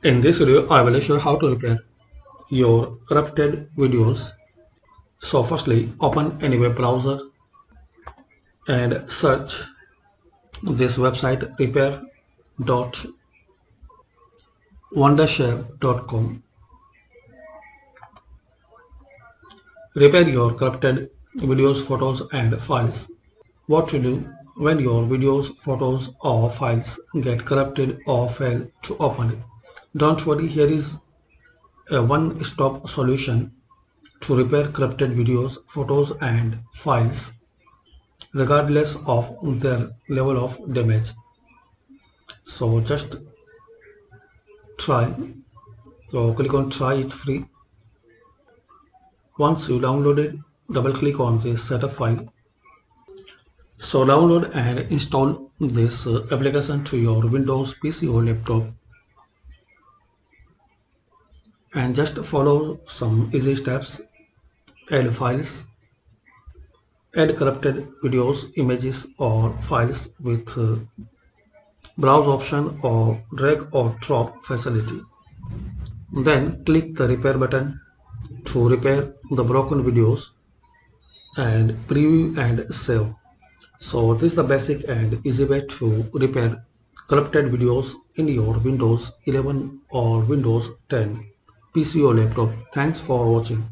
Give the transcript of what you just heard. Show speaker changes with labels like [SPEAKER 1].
[SPEAKER 1] In this video, I will show you how to repair your corrupted videos. So firstly, open any web browser and search this website repair.wondershare.com. Repair your corrupted videos, photos and files. What to do when your videos, photos or files get corrupted or fail to open. Don't worry, here is a one-stop solution to repair corrupted videos, photos and files regardless of their level of damage. So just try. So click on try it free. Once you download it, double click on this setup file. So download and install this application to your Windows PC or laptop and just follow some easy steps. Add files, add corrupted videos, images or files with browse option or drag or drop facility. Then click the repair button to repair the broken videos and preview and save. So this is the basic and easy way to repair corrupted videos in your Windows 11 or Windows 10 PC or laptop. Thanks for watching.